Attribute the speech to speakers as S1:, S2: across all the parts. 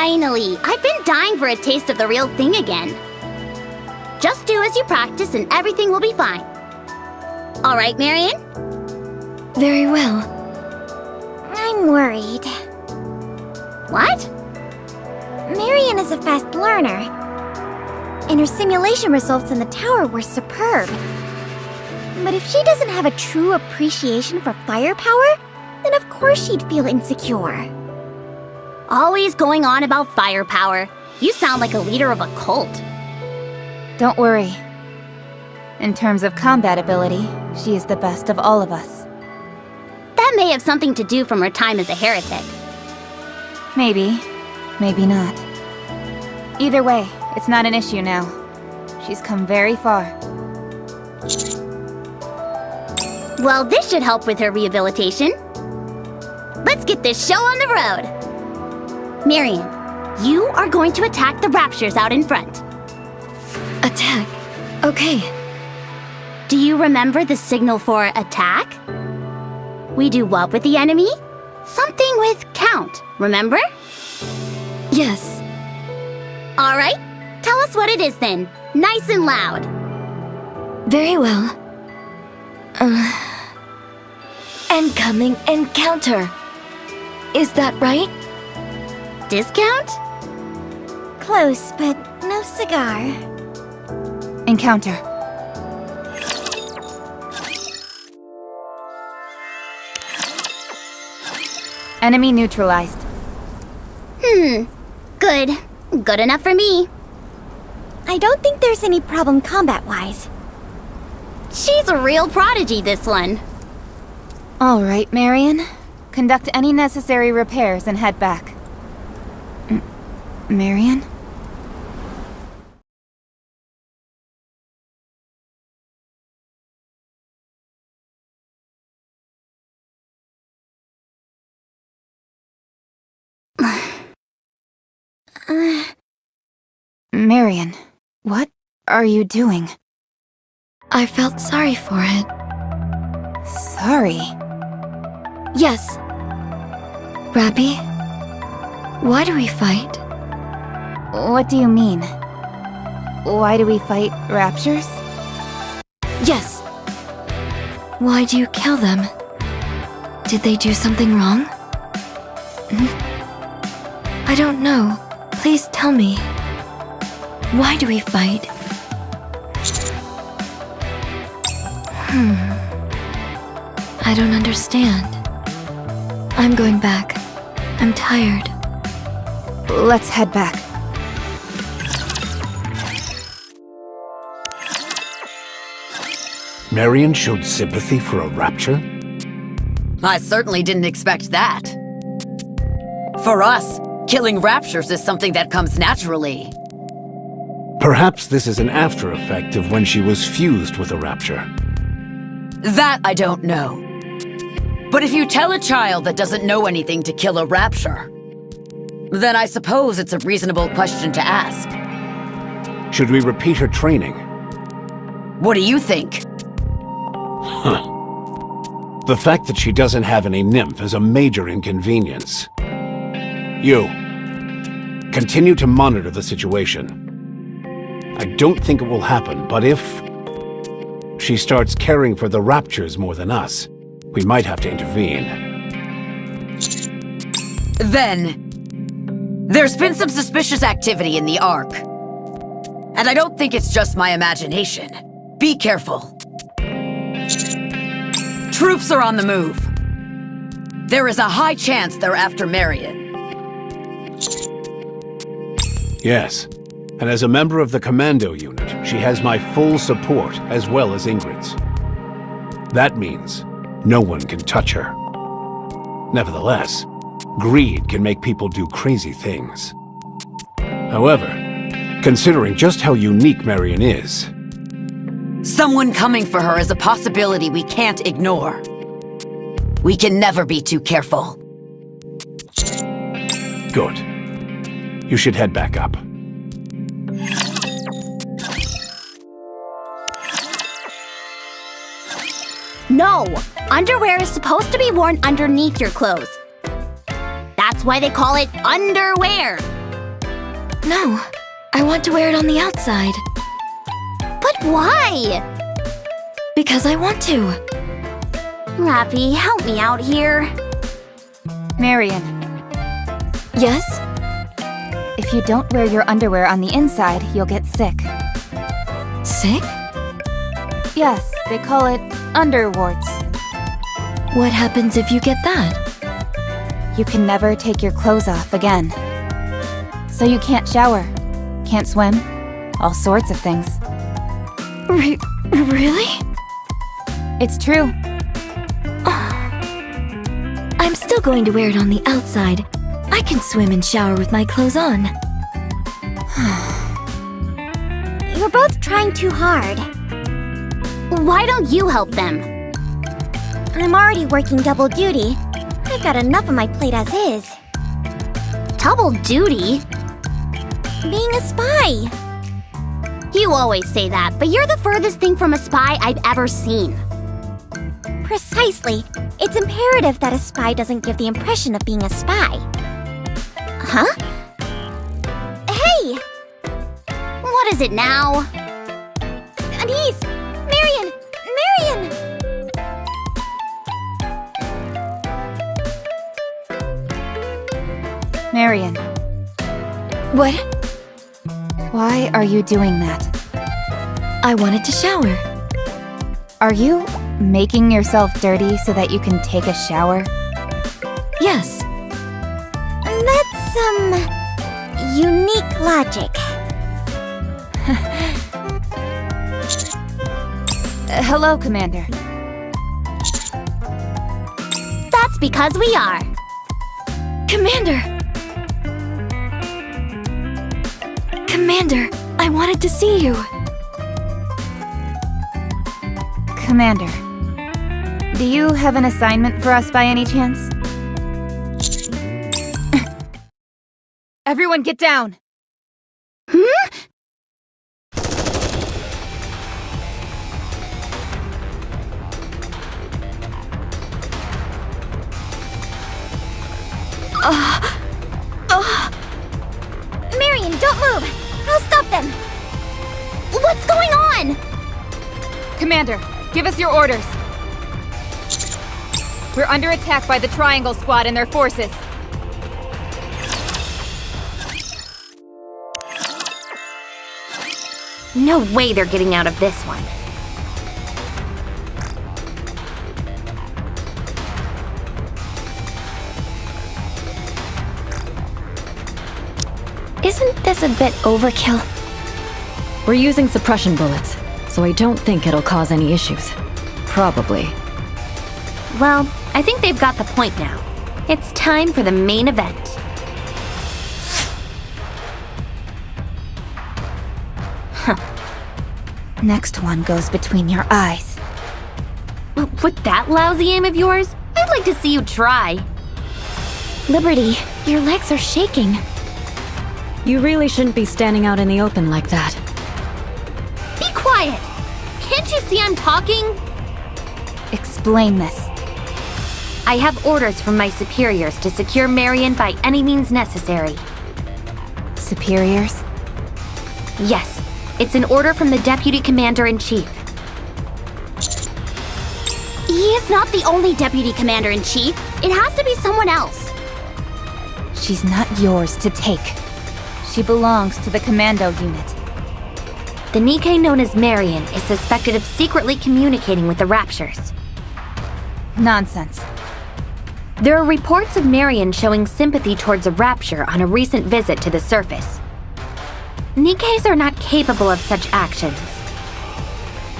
S1: Finally! I've been dying for a taste of the real thing again. Just do as you practice and everything will be fine. All right, Marion?
S2: Very well.
S3: I'm worried.
S1: What?
S3: Marion is a fast learner, and her simulation results in the tower were superb. But if she doesn't have a true appreciation for firepower, then of course she'd feel insecure.
S1: Always going on about firepower. You sound like a leader of a cult.
S2: Don't worry. In terms of combat ability, she is the best of all of us.
S1: That may have something to do from her time as a heretic.
S2: Maybe. Maybe not. Either way, it's not an issue now. She's come very far.
S1: Well, this should help with her rehabilitation. Let's get this show on the road. Marion, you are going to attack the Raptures out in front.
S2: Attack? Okay.
S1: Do you remember the signal for attack? We do what with the enemy? Something with count, remember?
S2: Yes.
S1: All right, tell us what it is then. Nice and loud.
S2: Very well. Incoming encounter. Is that right?
S1: Discount?
S3: Close, but no cigar.
S2: Encounter. Enemy neutralized.
S1: Good. Good enough for me.
S3: I don't think there's any problem combat-wise.
S1: She's a real prodigy, this one.
S2: All right, Marion. Conduct any necessary repairs and head back. Marion? Marion, what are you doing? I felt sorry for it. Sorry? Yes. Rappy, why do we fight? What do you mean? Why do we fight Raptures? Yes. Why do you kill them? Did they do something wrong? I don't know. Please tell me. Why do we fight? I don't understand. I'm going back. I'm tired. Let's head back.
S4: Marion showed sympathy for a rapture?
S5: I certainly didn't expect that. For us, killing raptures is something that comes naturally.
S4: Perhaps this is an after effect of when she was fused with a rapture.
S5: That I don't know. But if you tell a child that doesn't know anything to kill a rapture, then I suppose it's a reasonable question to ask.
S4: Should we repeat her training?
S5: What do you think?
S4: The fact that she doesn't have any nymph is a major inconvenience. You, continue to monitor the situation. I don't think it will happen, but if she starts caring for the Raptures more than us, we might have to intervene.
S5: Then, there's been some suspicious activity in the Ark. And I don't think it's just my imagination. Be careful. Troops are on the move. There is a high chance they're after Marion.
S4: Yes, and as a member of the commando unit, she has my full support as well as Ingrid's. That means no one can touch her. Nevertheless, greed can make people do crazy things. However, considering just how unique Marion is,
S5: Someone coming for her is a possibility we can't ignore. We can never be too careful.
S4: good. You should head back up.
S1: No! Underwear is supposed to be worn underneath your clothes. That's why they call it underwear.
S2: No, I want to wear it on the outside.
S1: But why?
S2: Because I want to.
S1: Rappy, help me out here.
S6: Marion,
S2: Yes?
S6: if you don't wear your underwear on the inside, you'll get sick.
S2: Sick?
S6: Yes, they call it underwarts.
S2: What happens if you get that?
S6: You can never take your clothes off again. So you can't shower, can't swim, all sorts of things.
S2: Really?
S6: It's true.
S2: I'm still going to wear it on the outside. I can swim and shower with my clothes on.
S3: You're both trying too hard.
S1: Why don't you help them?
S3: I'm already working double duty. I've got enough on my plate as is.
S1: Double duty?
S3: Being a spy.
S1: You always say that, but you're the furthest thing from a spy I've ever seen.
S3: Precisely. It's imperative that a spy doesn't give the impression of being a spy. Huh? Hey!
S1: What is it now?
S3: Anise! Marion! Marion!
S6: Marion,
S2: What?
S6: why are you doing that?
S2: I wanted to shower.
S6: Are you making yourself dirty so that you can take a shower?
S2: Yes.
S3: That's, unique logic.
S6: Hello, Commander.
S1: That's because we are.
S2: Commander! Commander, I wanted to see you.
S6: Commander, do you have an assignment for us by any chance? Everyone get down!
S3: Marion, don't move! I'll stop them!
S1: What's going on?
S6: Commander, give us your orders. We're under attack by the Triangle Squad and their forces.
S1: No way they're getting out of this one.
S2: Isn't this a bit overkill?
S7: We're using suppression bullets, so I don't think it'll cause any issues. Probably.
S1: Well, I think they've got the point now. It's time for the main event.
S6: Next one goes between your eyes.
S1: With that lousy aim of yours, I'd like to see you try.
S2: Liberty, your legs are shaking.
S7: You really shouldn't be standing out in the open like that.
S1: Be quiet! Can't you see I'm talking?
S6: Explain this.
S1: I have orders from my superiors to secure Marion by any means necessary.
S6: Superiors?
S1: Yes, it's an order from the Deputy Commander-in-Chief. He is not the only Deputy Commander-in-Chief. It has to be someone else.
S6: She's not yours to take. She belongs to the commando unit.
S1: The Nikke known as Marion is suspected of secretly communicating with the Raptures.
S6: Nonsense.
S1: There are reports of Marion showing sympathy towards a Rapture on a recent visit to the surface. Nikkes are not capable of such actions.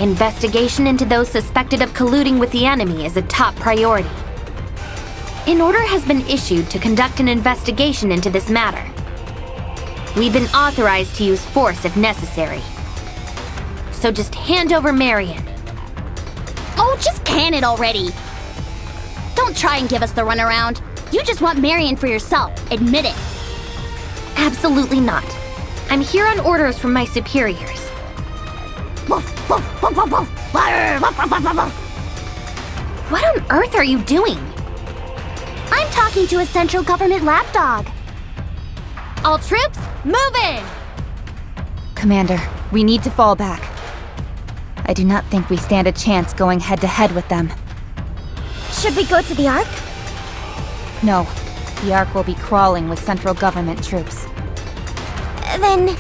S1: Investigation into those suspected of colluding with the enemy is a top priority. An order has been issued to conduct an investigation into this matter. We've been authorized to use force if necessary. So just hand over Marion. Oh, just can it already! Don't try and give us the runaround. You just want Marion for yourself. Admit it. Absolutely not. I'm here on orders from my superiors. What on earth are you doing? I'm talking to a central government lapdog. All troops, move in!
S6: Commander, we need to fall back. I do not think we stand a chance going head-to-head with them.
S3: Should we go to the Ark?
S6: No, the Ark will be crawling with central government troops.
S3: Then...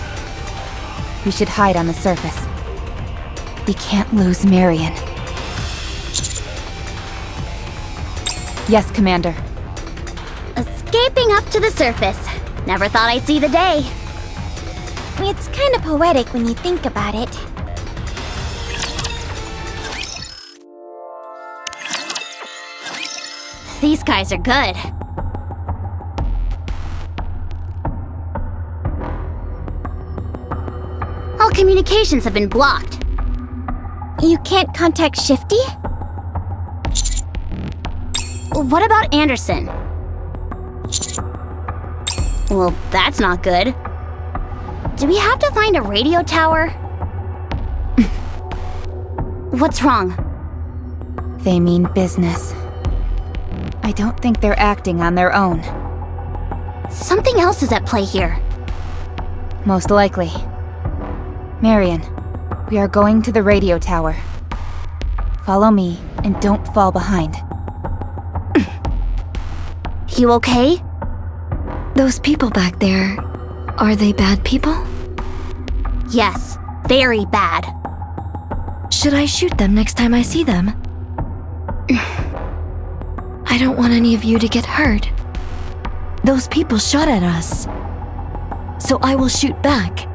S6: We should hide on the surface. We can't lose Marion. Yes, Commander.
S1: Escaping up to the surface. Never thought I'd see the day.
S3: It's kind of poetic when you think about it.
S1: These guys are good. All communications have been blocked.
S3: You can't contact Shifty?
S1: What about Anderson? Well, that's not good. Do we have to find a radio tower? What's wrong?
S6: They mean business. I don't think they're acting on their own.
S1: Something else is at play here.
S6: Most likely. Marion, we are going to the radio tower. Follow me and don't fall behind.
S1: You okay?
S2: Those people back there, are they bad people?
S1: Yes, very bad.
S2: Should I shoot them next time I see them? I don't want any of you to get hurt. Those people shot at us. So I will shoot back.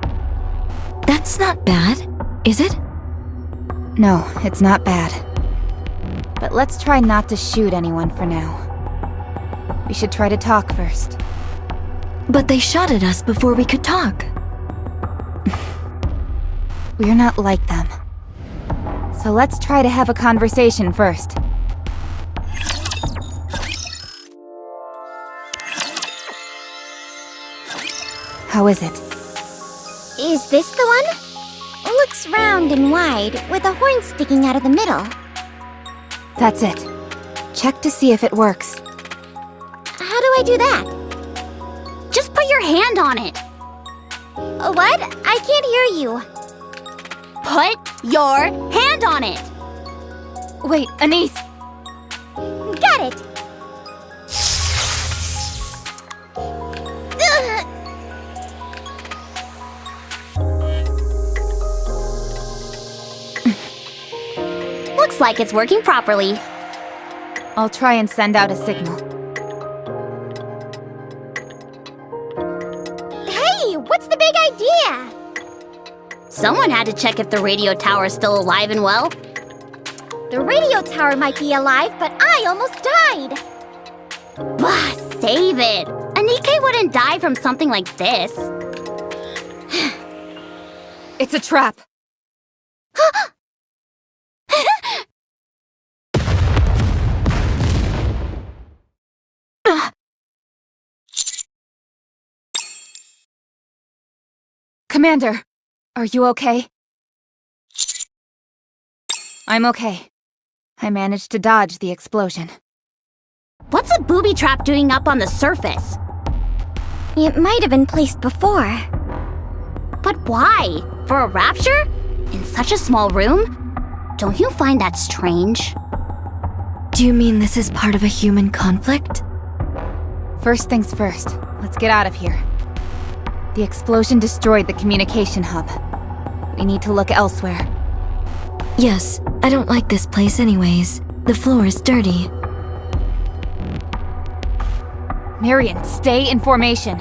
S2: That's not bad, is it?
S6: No, it's not bad. But let's try not to shoot anyone for now. We should try to talk first.
S2: But they shot at us before we could talk.
S6: We're not like them. So let's try to have a conversation first. How is it?
S3: Is this the one? It looks round and wide, with a horn sticking out of the middle.
S6: That's it. Check to see if it works.
S3: How do I do that?
S1: Just put your hand on it.
S3: What? I can't hear you.
S1: Put your hand on it.
S6: Wait, Anise!
S3: Got it! Ugh.
S1: Looks like it's working properly.
S6: I'll try and send out a signal.
S3: Hey, what's the big idea?
S1: Someone had to check if the radio tower is still alive and well.
S3: The radio tower might be alive, but I almost died.
S1: Bah, save it. A Nikke wouldn't die from something like this.
S6: It's a trap! Commander, are you okay? I'm okay. I managed to dodge the explosion.
S1: What's a booby trap doing up on the surface?
S3: It might have been placed before.
S1: But why? For a rapture? In such a small room? Don't you find that strange?
S2: Do you mean this is part of a human conflict?
S6: First things first, let's get out of here. The explosion destroyed the communication hub. We need to look elsewhere.
S2: Yes, I don't like this place anyways. The floor is dirty.
S6: Marion, stay in formation.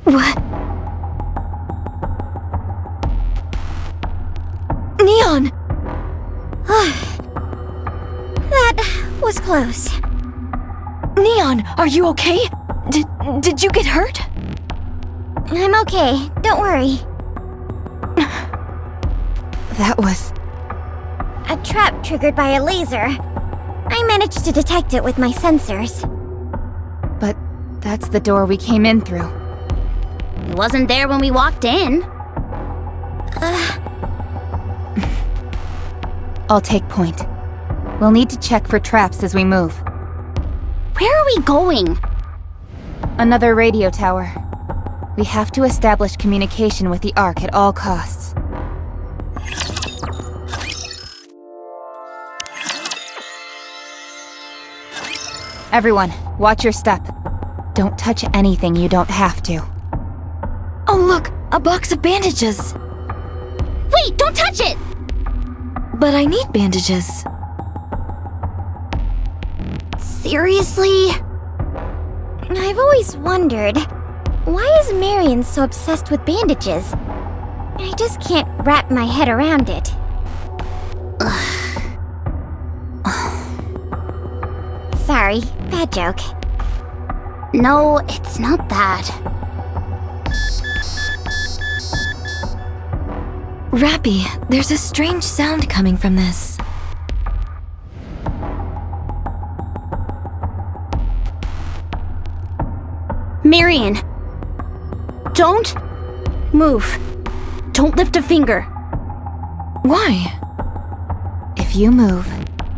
S2: What? Neon!
S3: That was close.
S2: Neon, are you okay? Did you get hurt?
S3: I'm okay, don't worry.
S6: That was...
S3: A trap triggered by a laser. I managed to detect it with my sensors.
S6: But that's the door we came in through.
S1: It wasn't there when we walked in.
S6: I'll take point. We'll need to check for traps as we move.
S1: Where are we going?
S6: Another radio tower. We have to establish communication with the Ark at all costs. Everyone, watch your step. Don't touch anything you don't have to.
S2: Oh look, a box of bandages.
S1: Wait, don't touch it!
S2: But I need bandages.
S3: Seriously? I've always wondered, why is Marion so obsessed with bandages? I just can't wrap my head around it. Sorry, bad joke.
S1: No, it's not that.
S2: Rappy, there's a strange sound coming from this.
S1: Marion! Don't move. Don't lift a finger.
S2: Why?
S6: If you move,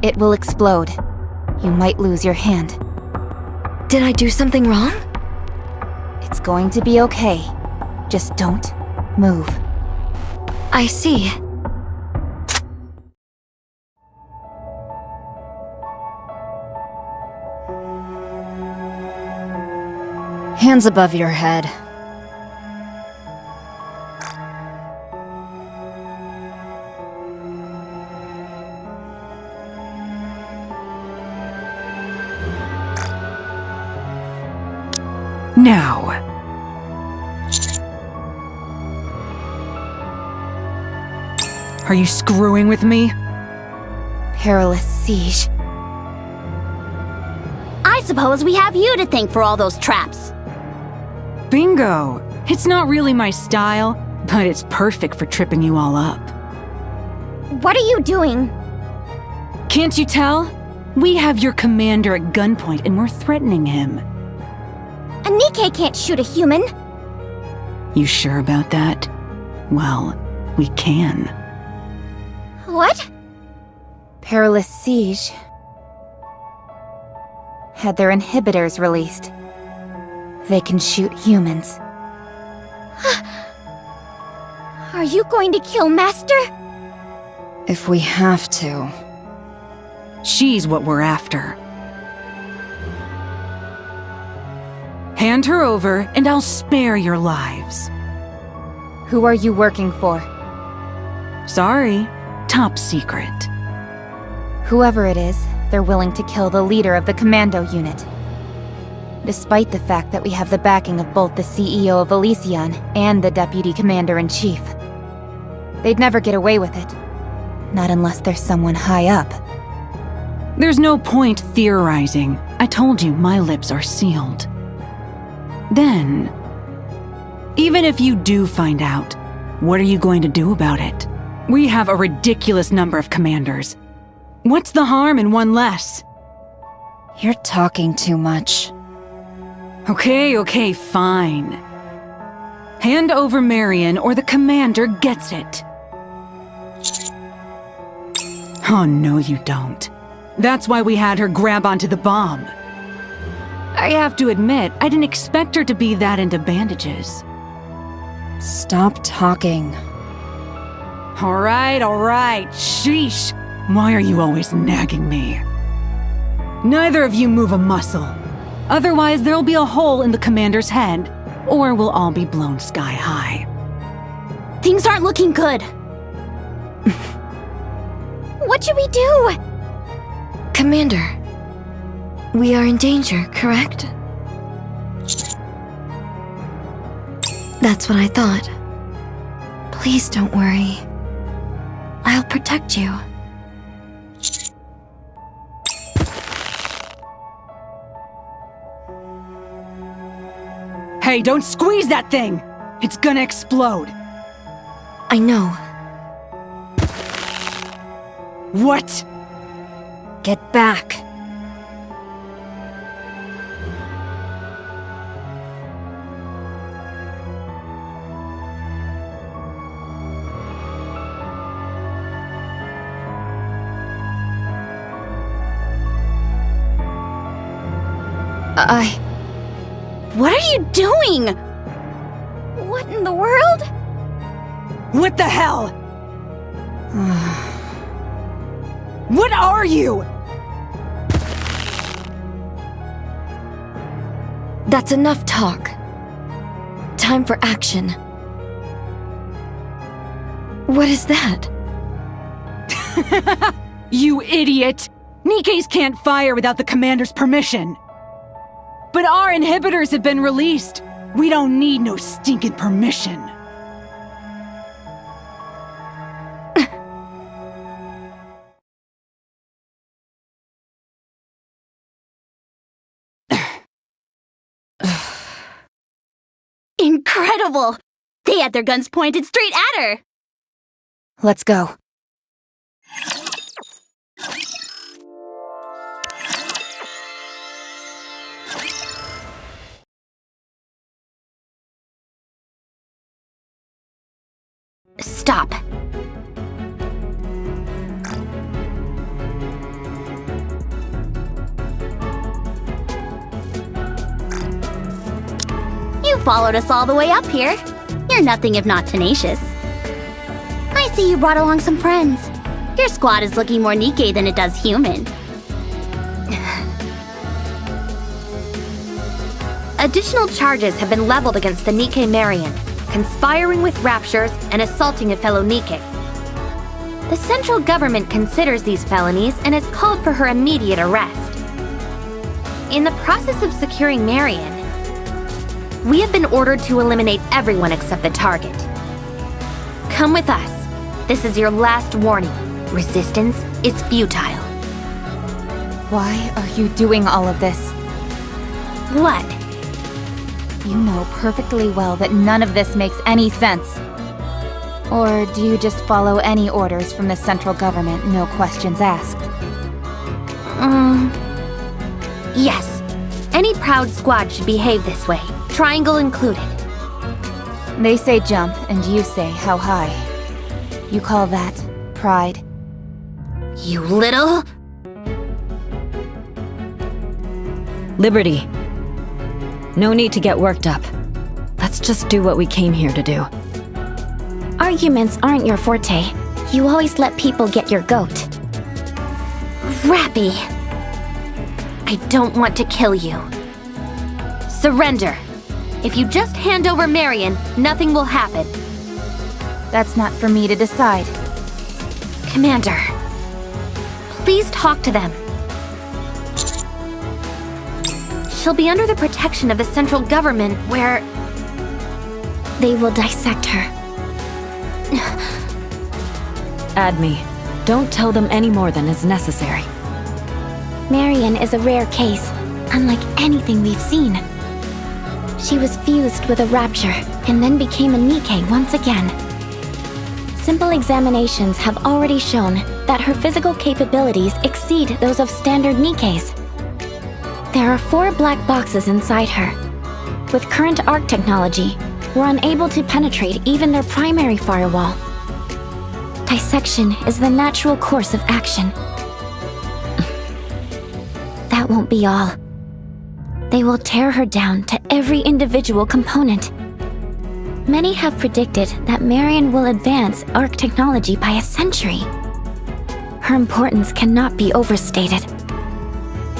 S6: it will explode. You might lose your hand.
S2: Did I do something wrong?
S6: It's going to be okay. Just don't move.
S2: I see.
S7: Hands above your head.
S8: Now. Are you screwing with me?
S6: Perilous siege.
S1: I suppose we have you to thank for all those traps.
S8: Bingo! It's not really my style, but it's perfect for tripping you all up.
S3: What are you doing?
S8: Can't you tell? We have your commander at gunpoint and we're threatening him.
S3: A Nikke can't shoot a human.
S8: You sure about that? Well, we can.
S3: What?
S6: Perilous siege had their inhibitors released. They can shoot humans.
S3: Are you going to kill Master?
S7: If we have to.
S8: She's what we're after. Hand her over, and I'll spare your lives.
S6: Who are you working for?
S8: Sorry, top secret.
S6: Whoever it is, they're willing to kill the leader of the commando unit. Despite the fact that we have the backing of both the CEO of Elysion and the Deputy Commander-in-Chief. They'd never get away with it. Not unless there's someone high up.
S8: There's no point theorizing. I told you my lips are sealed. Then, even if you do find out, what are you going to do about it? We have a ridiculous number of commanders. What's the harm in one less?
S7: You're talking too much.
S8: Okay, fine. Hand over Marion or the commander gets it. Oh, no you don't. That's why we had her grab onto the bomb. I have to admit, I didn't expect her to be that into bandages.
S7: Stop talking.
S8: All right, sheesh. Why are you always nagging me? Neither of you move a muscle. Otherwise, there'll be a hole in the commander's head, or we'll all be blown sky high.
S1: Things aren't looking good.
S3: What should we do?
S2: Commander, we are in danger, correct? That's what I thought. Please don't worry. I'll protect you.
S8: Hey, don't squeeze that thing! It's gonna explode!
S2: I know.
S8: What?
S7: Get back.
S2: What are you doing?
S3: What in the world?
S8: What the hell? What are you?
S2: That's enough talk. Time for action. What is that?
S8: You idiot! Nikke's can't fire without the commander's permission. But our inhibitors have been released. We don't need no stinking permission.
S3: Incredible! They had their guns pointed straight at her!
S6: Let's go.
S1: Stop.
S3: You followed us all the way up here. You're nothing if not tenacious. I see you brought along some friends. Your squad is looking more Nikke than it does human.
S1: Additional charges have been leveled against the Nikke Marion, conspiring with raptures and assaulting a fellow Nikke. The central government considers these felonies and has called for her immediate arrest. In the process of securing Marion, we have been ordered to eliminate everyone except the target. Come with us. This is your last warning. Resistance is futile.
S6: Why are you doing all of this?
S1: What?
S6: You know perfectly well that none of this makes any sense. Or do you just follow any orders from the central government, no questions asked?
S1: Yes. Any proud squad should behave this way, Triangle included.
S6: They say jump, and you say how high. You call that pride?
S1: You little...
S7: Liberty. No need to get worked up. Let's just do what we came here to do.
S3: Arguments aren't your forte. You always let people get your goat.
S1: Rappy. I don't want to kill you. Surrender. If you just hand over Marion, nothing will happen.
S6: That's not for me to decide.
S1: Commander, please talk to them. She'll be under the protection of the central government where...
S3: They will dissect her.
S7: Admi, don't tell them any more than is necessary.
S3: Marion is a rare case, unlike anything we've seen. She was fused with a rapture and then became a Nikke once again. Simple examinations have already shown that her physical capabilities exceed those of standard Nikkes. There are 4 black boxes inside her. With current ARC technology, we're unable to penetrate even their primary firewall. Dissection is the natural course of action. That won't be all. They will tear her down to every individual component. Many have predicted that Marion will advance ARC technology by a century. Her importance cannot be overstated.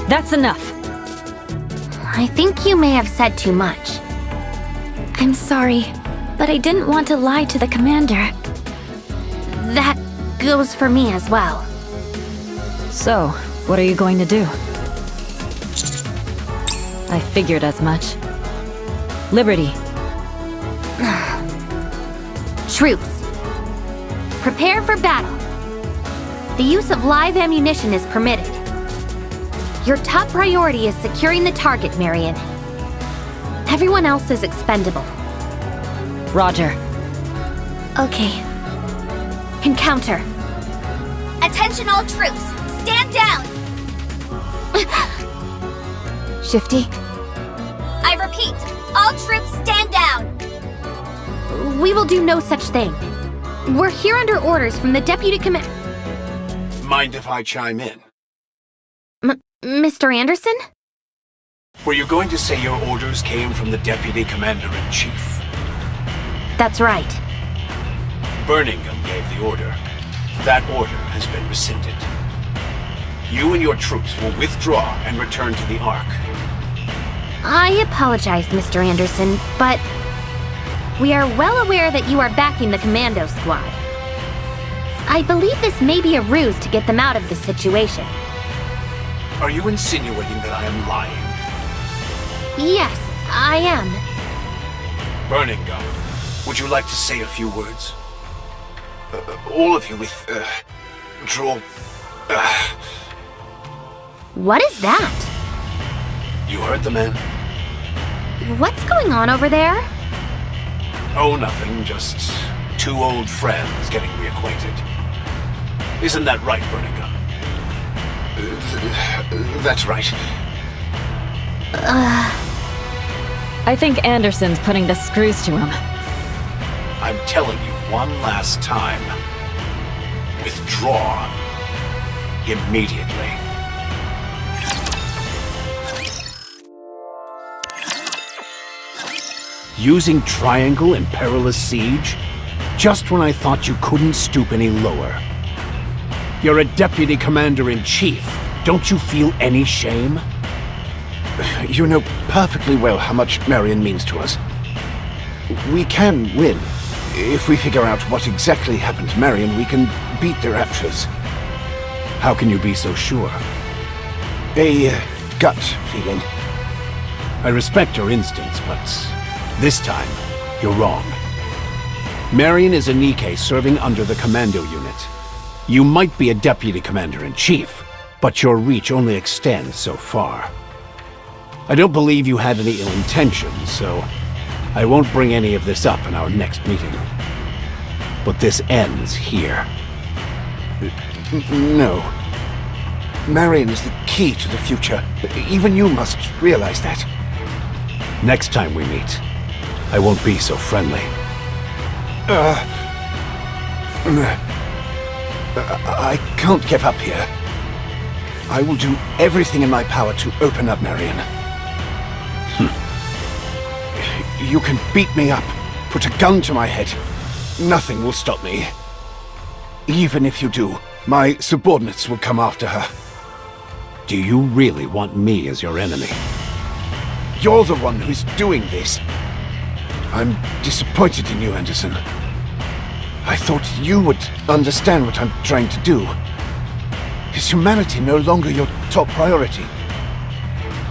S7: That's enough.
S1: I think you may have said too much.
S3: I'm sorry, but I didn't want to lie to the commander.
S1: That goes for me as well.
S7: So, what are you going to do? I figured as much. Liberty.
S1: Troops, prepare for battle. The use of live ammunition is permitted. Your top priority is securing the target, Marion. Everyone else is expendable.
S7: Roger.
S3: Okay.
S1: Encounter.
S3: Attention all troops! Stand down!
S6: Shifty?
S3: I repeat, all troops stand down!
S1: We will do no such thing. We're here under orders from the Deputy Command...
S4: Mind if I chime in?
S1: Mr. Anderson?
S4: Were you going to say your orders came from the Deputy Commander-in-Chief?
S1: That's right.
S4: Birmingham gave the order. That order has been rescinded. You and your troops will withdraw and return to the Ark.
S1: I apologize, Mr. Anderson, but we are well aware that you are backing the commando squad. I believe this may be a ruse to get them out of this situation.
S4: Are you insinuating that I am lying?
S1: Yes, I am.
S4: Birmingham, would you like to say a few words? All of you with, draw...
S1: What is that?
S4: You heard the man?
S1: What's going on over there?
S4: Oh, nothing, just two old friends getting reacquainted. Isn't that right, Birmingham? That's right.
S7: I think Anderson's putting the screws to him.
S4: I'm telling you one last time. Withdraw. Immediately. Using Triangle in perilous siege? Just when I thought you couldn't stoop any lower. You're a Deputy Commander-in-Chief. Don't you feel any shame?
S9: You know perfectly well how much Marion means to us. We can win. If we figure out what exactly happened to Marion, we can beat the Raptures.
S4: How can you be so sure?
S9: A gut feeling.
S4: I respect your instincts, but this time, you're wrong. Marion is a Nikke serving under the Commando unit. You might be a Deputy Commander-in-Chief, but your reach only extends so far. I don't believe you had any ill intentions, so I won't bring any of this up in our next meeting. But this ends here.
S9: No. Marion is the key to the future. Even you must realize that.
S4: Next time we meet, I won't be so friendly.
S9: I can't give up here. I will do everything in my power to open up Marion. You can beat me up, put a gun to my head. Nothing will stop me. Even if you do, my subordinates will come after her.
S4: Do you really want me as your enemy?
S9: You're the one who's doing this. I'm disappointed in you, Anderson. I thought you would understand what I'm trying to do. Is humanity no longer your top priority?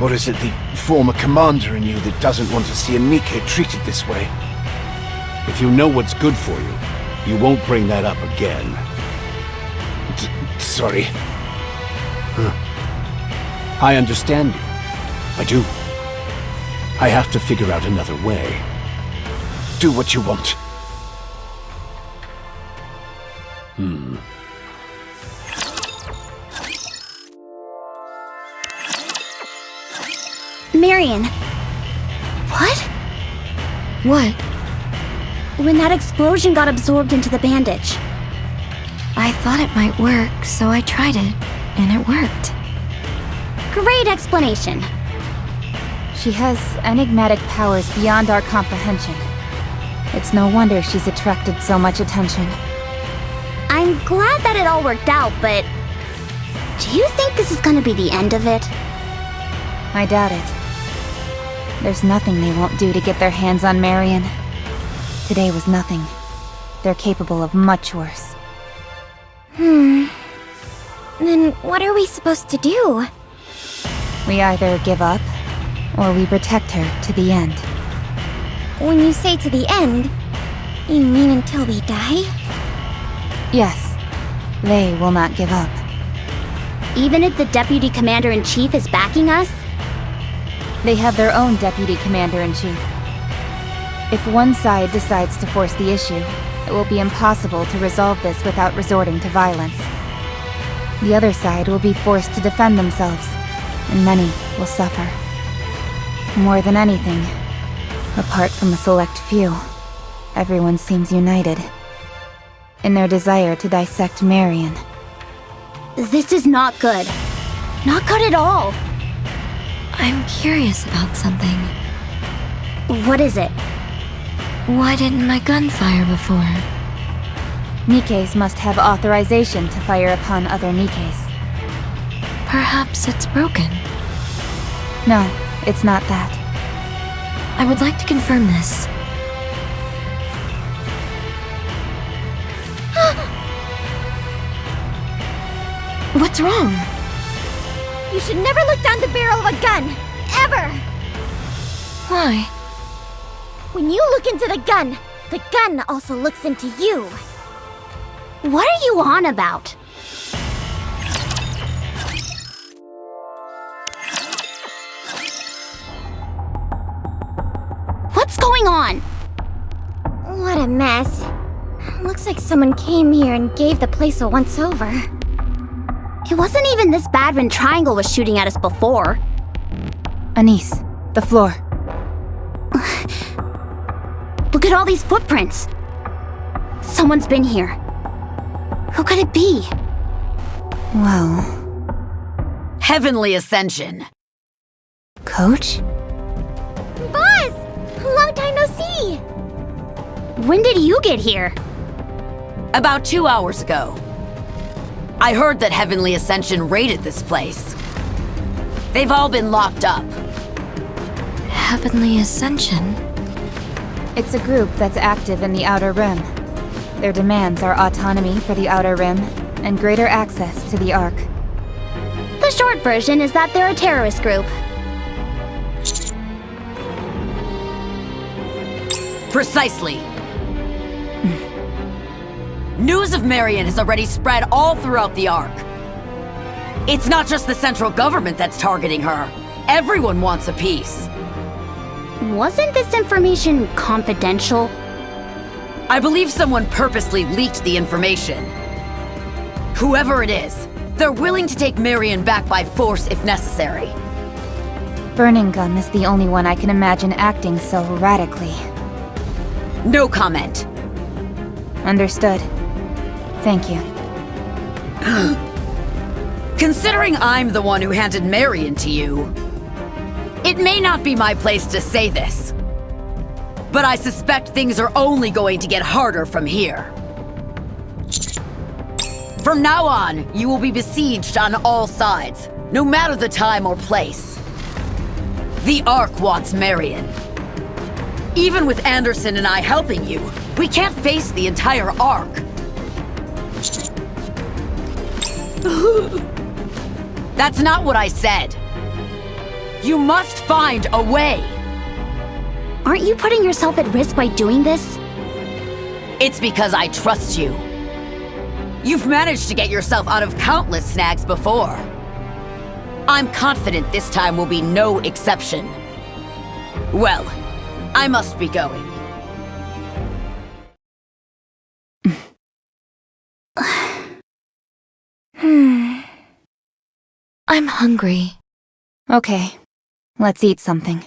S9: Or is it the former commander in you that doesn't want to see a Nikke treated this way?
S4: If you know what's good for you, you won't bring that up again.
S9: Sorry.
S4: I understand you. I do. I have to figure out another way.
S9: Do what you want.
S3: Marion. What?
S2: What?
S3: When that explosion got absorbed into the bandage.
S2: I thought it might work, so I tried it, and it worked.
S3: Great explanation.
S6: She has enigmatic powers beyond our comprehension. It's no wonder she's attracted so much attention.
S3: I'm glad that it all worked out, but do you think this is gonna be the end of it?
S6: I doubt it. There's nothing they won't do to get their hands on Marion. Today was nothing. They're capable of much worse.
S3: Then what are we supposed to do?
S6: We either give up, or we protect her to the end.
S3: When you say to the end, you mean until we die?
S6: Yes, they will not give up.
S1: Even if the Deputy Commander-in-Chief is backing us?
S6: They have their own Deputy Commander-in-Chief. If one side decides to force the issue, it will be impossible to resolve this without resorting to violence. The other side will be forced to defend themselves, and many will suffer. More than anything, apart from a select few, everyone seems united in their desire to dissect Marion.
S1: This is not good. Not good at all.
S2: I'm curious about something.
S3: What is it?
S2: Why didn't my gun fire before?
S6: Nikke's must have authorization to fire upon other Nikkes.
S2: Perhaps it's broken.
S6: No, it's not that.
S2: I would like to confirm this. What's wrong?
S3: You should never look down the barrel of a gun! Ever!
S2: Why?
S3: When you look into the gun also looks into you.
S1: What are you on about? What's going on?
S3: What a mess. Looks like someone came here and gave the place a once-over.
S1: It wasn't even this bad when Triangle was shooting at us before.
S6: Anise, the floor.
S1: Look at all these footprints. Someone's been here. Who could it be?
S6: Well...
S5: Heavenly Ascension.
S6: Coach?
S3: Buzz! Long time no see!
S1: When did you get here?
S5: About 2 hours ago. I heard that Heavenly Ascension raided this place. They've all been locked up.
S2: Heavenly Ascension?
S6: It's a group that's active in the Outer Rim. Their demands are autonomy for the Outer Rim and greater access to the Ark.
S1: The short version is that they're a terrorist group.
S5: Precisely. News of Marion has already spread all throughout the Ark. It's not just the central government that's targeting her. Everyone wants a piece.
S1: Wasn't this information confidential?
S5: I believe someone purposely leaked the information. Whoever it is, they're willing to take Marion back by force if necessary.
S6: Burning Gum is the only one I can imagine acting so radically.
S5: No comment.
S6: Understood. Thank you.
S5: Considering I'm the one who handed Marion to you, it may not be my place to say this, but I suspect things are only going to get harder from here. From now on, you will be besieged on all sides, no matter the time or place. The Ark wants Marion. Even with Anderson and I helping you, we can't face the entire Ark. That's not what I said. You must find a way.
S1: Aren't you putting yourself at risk by doing this?
S5: It's because I trust you. You've managed to get yourself out of countless snags before. I'm confident this time will be no exception. Well, I must be going.
S2: I'm hungry.
S6: Okay, let's eat something.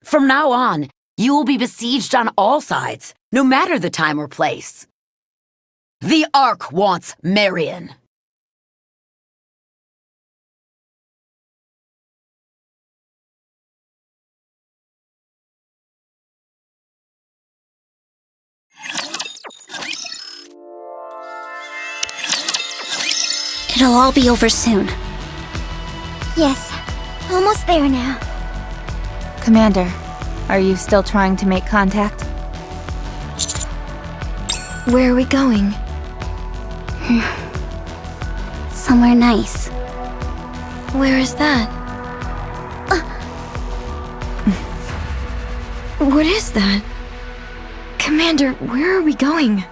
S5: From now on, you will be besieged on all sides, no matter the time or place. The Ark wants Marion.
S1: It'll all be over soon.
S3: Yes, almost there now.
S6: Commander, are you still trying to make contact?
S2: Where are we going?
S3: Somewhere nice.
S2: Where is that? What is that? Commander, where are we going?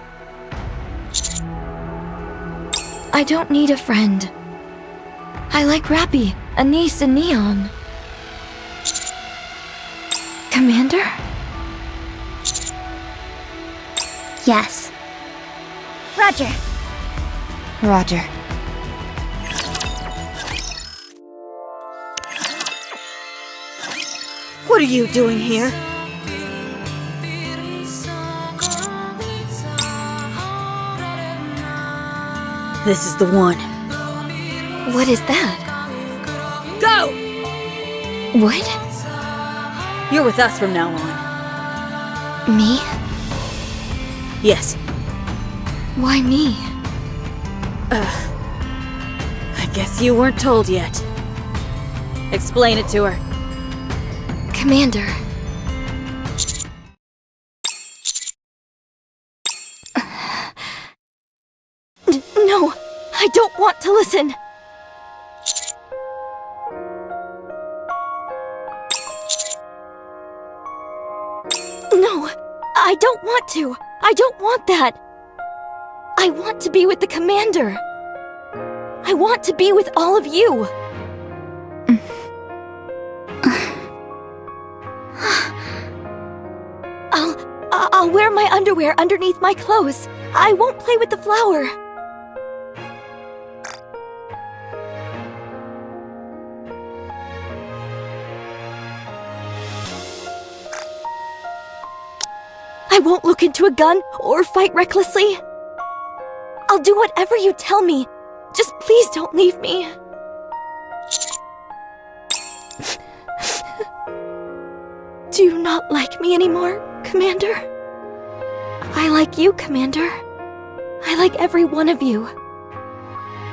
S2: I don't need a friend. I like Rappy, Anise, and Neon. Commander?
S3: Yes. Roger.
S6: Roger.
S10: What are you doing here? This is the one.
S2: What is that?
S10: Go!
S2: What?
S10: You're with us from now on.
S2: Me?
S10: Yes.
S2: Why me?
S10: I guess you weren't told yet. Explain it to her.
S2: Commander. No! I don't want to listen! No! I don't want to! I don't want that! I want to be with the Commander! I want to be with all of you! I'll wear my underwear underneath my clothes. I won't play with the flower. I won't look into a gun or fight recklessly. I'll do whatever you tell me. Just please don't leave me. Do you not like me anymore, Commander? I like you, Commander. I like every one of you.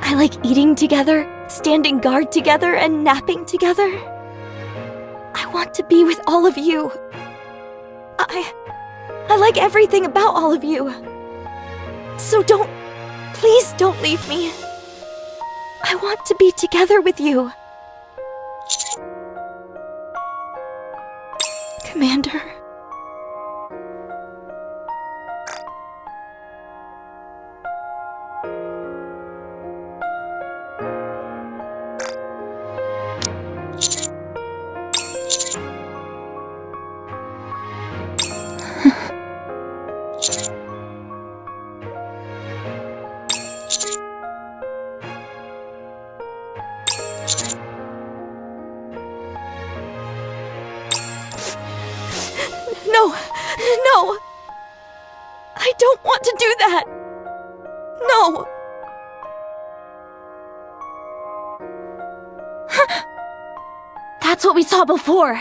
S2: I like eating together, standing guard together, and napping together. I want to be with all of you. I like everything about all of you. So please don't leave me. I want to be together with you. Commander. No! I don't want to do that! No!
S1: That's what we saw before!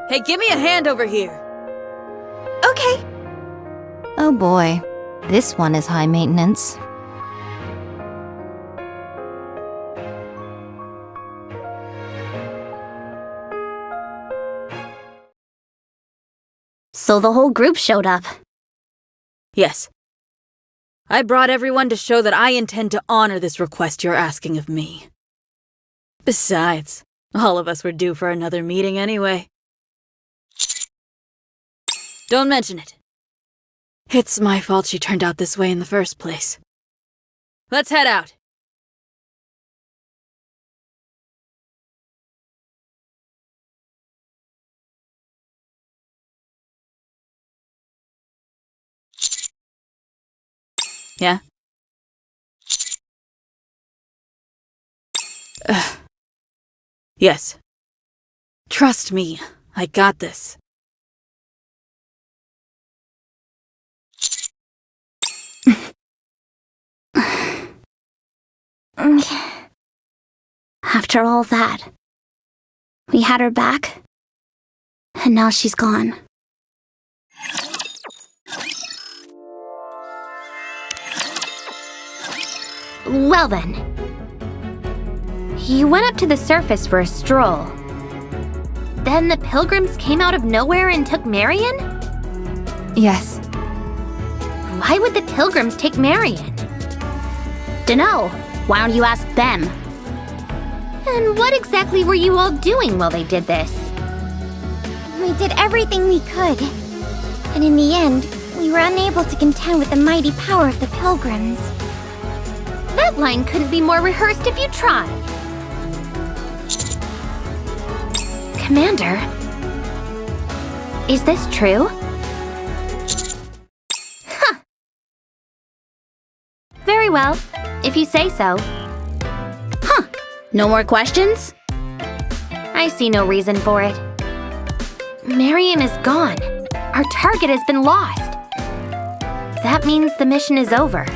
S10: Hey, give me a hand over here.
S3: Okay.
S6: Oh boy, this one is high maintenance.
S1: So the whole group showed up.
S10: Yes. I brought everyone to show that I intend to honor this request you're asking of me. Besides, all of us were due for another meeting anyway. Don't mention it. It's my fault she turned out this way in the first place. Let's head out. Yeah? Yes. Trust me, I got this.
S1: After all that, we had her back, and now she's gone. Well then. You went up to the surface for a stroll. Then the pilgrims came out of nowhere and took Marion?
S6: Yes.
S1: Why would the pilgrims take Marion? Dunno. Why don't you ask them? And what exactly were you all doing while they did this?
S3: We did everything we could. And in the end, we were unable to contend with the mighty power of the pilgrims.
S1: That line couldn't be more rehearsed if you tried. Commander, is this true? Huh. Very well, if you say so. Huh. No more questions? I see no reason for it. Marion is gone. Our target has been lost. That means the mission is over.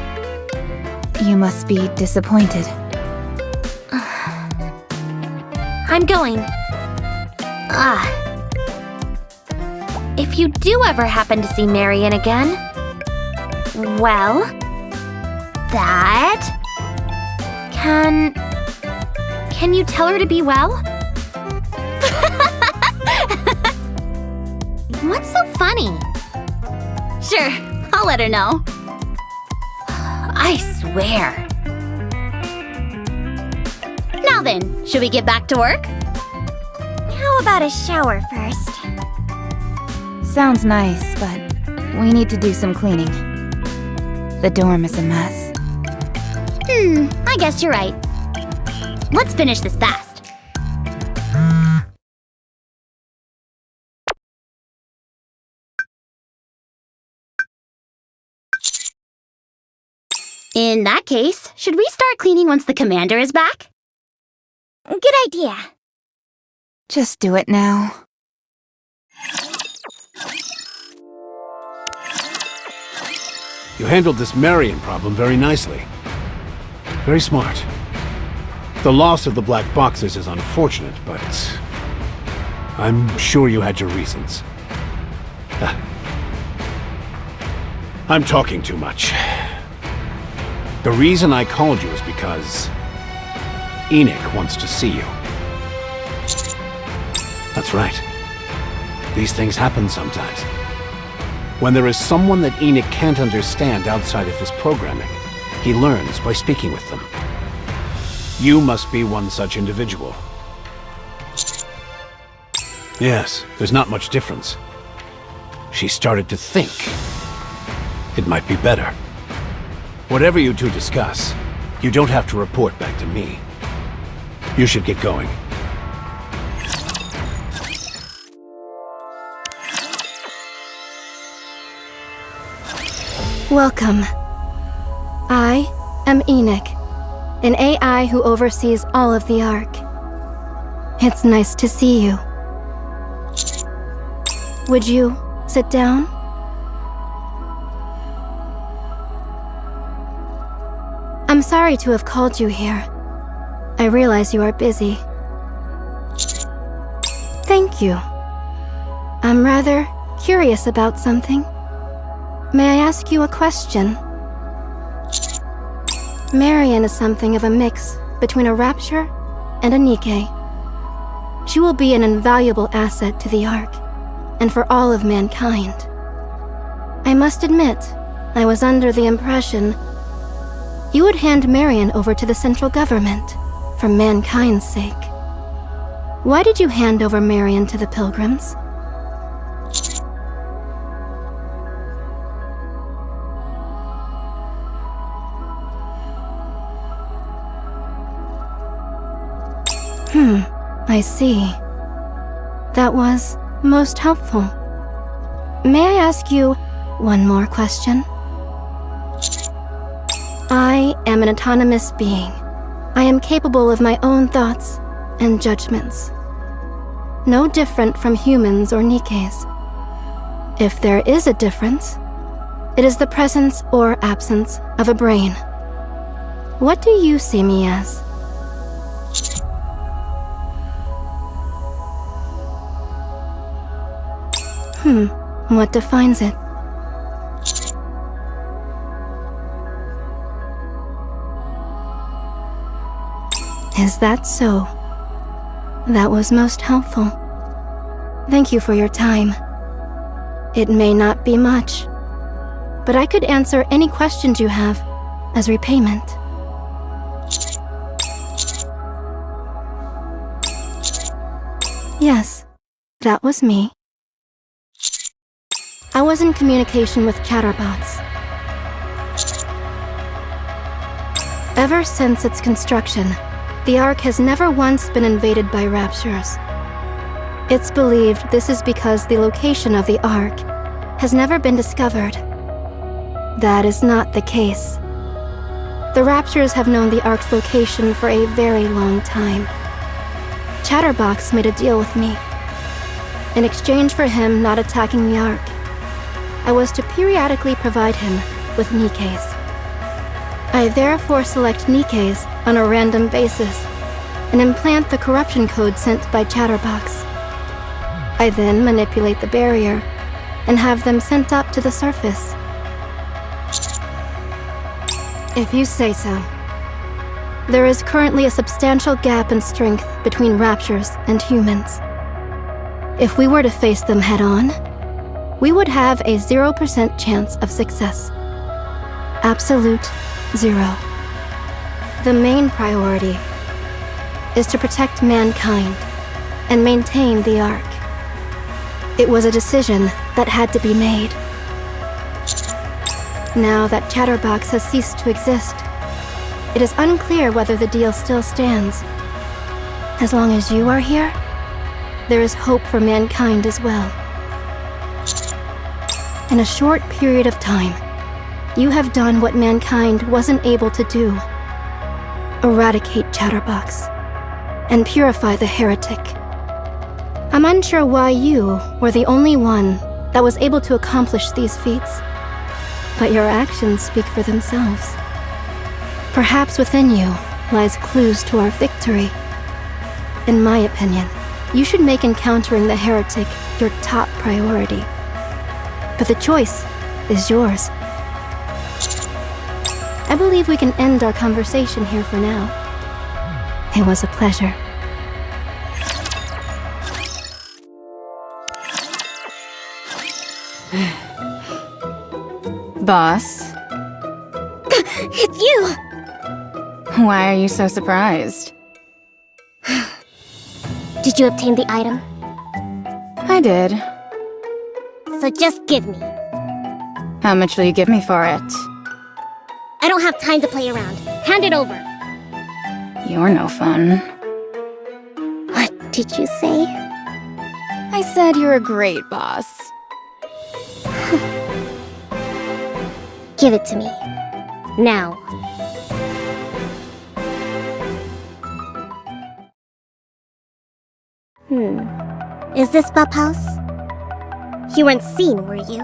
S6: You must be disappointed.
S1: I'm going. If you do ever happen to see Marion again, well, that... Can you tell her to be well? What's so funny? Sure, I'll let her know. I swear. Now then, should we get back to work?
S3: How about a shower first?
S6: Sounds nice, but we need to do some cleaning. The dorm is a mess.
S1: I guess you're right. Let's finish this fast. In that case, should we start cleaning once the commander is back?
S3: Good idea.
S6: Just do it now.
S4: You handled this Marion problem very nicely. Very smart. The loss of the black boxes is unfortunate, but I'm sure you had your reasons. I'm talking too much. The reason I called you is because ENG wants to see you. That's right. These things happen sometimes. When there is someone that ENG can't understand outside of his programming, he learns by speaking with them. You must be one such individual. Yes, there's not much difference. She started to think. It might be better. Whatever you two discuss, you don't have to report back to me. You should get going.
S11: Welcome. I am ENG, an AI who oversees all of the Ark. It's nice to see you. Would you sit down? I'm sorry to have called you here. I realize you are busy. Thank you. I'm rather curious about something. May I ask you a question? Marion is something of a mix between a Rapture and a Nikke. She will be an invaluable asset to the Ark, and for all of mankind. I must admit, I was under the impression you would hand Marion over to the central government for mankind's sake. Why did you hand over Marion to the Pilgrims? I see. That was most helpful. May I ask you one more question? I am an autonomous being. I am capable of my own thoughts and judgments. No different from humans or Nikkes. If there is a difference, it is the presence or absence of a brain. What do you see me as? What defines it? Is that so? That was most helpful. Thank you for your time. It may not be much, but I could answer any questions you have as repayment. Yes, that was me. I was in communication with Chatterbox. Ever since its construction, the Ark has never once been invaded by Raptures. It's believed this is because the location of the Ark has never been discovered. That is not the case. The Raptures have known the Ark's location for a very long time. Chatterbox made a deal with me. In exchange for him not attacking the Ark, I was to periodically provide him with Nikkes. I therefore select Nikkes on a random basis and implant the corruption code sent by Chatterbox. I then manipulate the barrier and have them sent up to the surface. If you say so. There is currently a substantial gap in strength between Raptures and humans. If we were to face them head-on, we would have a 0% chance of success. Absolute 0. The main priority is to protect mankind and maintain the Ark. It was a decision that had to be made. Now that Chatterbox has ceased to exist, it is unclear whether the deal still stands. As long as you are here, there is hope for mankind as well. In a short period of time, you have done what mankind wasn't able to do. Eradicate Chatterbox and purify the heretic. I'm unsure why you were the only one that was able to accomplish these feats, but your actions speak for themselves. Perhaps within you lies clues to our victory. In my opinion, you should make encountering the heretic your top priority. But the choice is yours. I believe we can end our conversation here for now. It was a pleasure.
S6: Boss,
S3: It's you!
S6: why are you so surprised?
S3: Did you obtain the item?
S6: I did.
S3: So just give me.
S6: How much will you give me for it?
S3: I don't have time to play around. Hand it over.
S6: You're no fun.
S3: What did you say?
S6: I said you're a great boss.
S3: Give it to me. Now. Is this Bub House? You weren't seen, were you?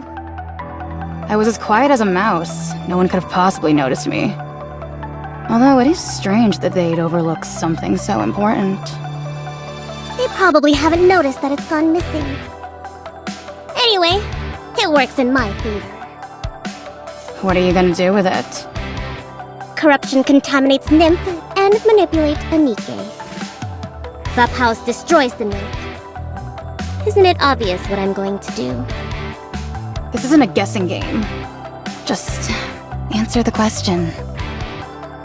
S6: I was as quiet as a mouse. No one could have possibly noticed me. Although it is strange that they'd overlook something so important.
S3: They probably haven't noticed that it's gone missing. Anyway, it works in my favor.
S6: What are you gonna do with it?
S3: Corruption contaminates Nymph and manipulate a Nikke. Bub House destroys the Nymph. Isn't it obvious what I'm going to do?
S6: This isn't a guessing game. Just answer the question.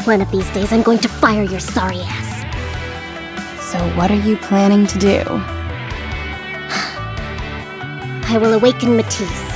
S3: One of these days I'm going to fire your sorry ass.
S6: So what are you planning to do?
S3: I will awaken Matisse.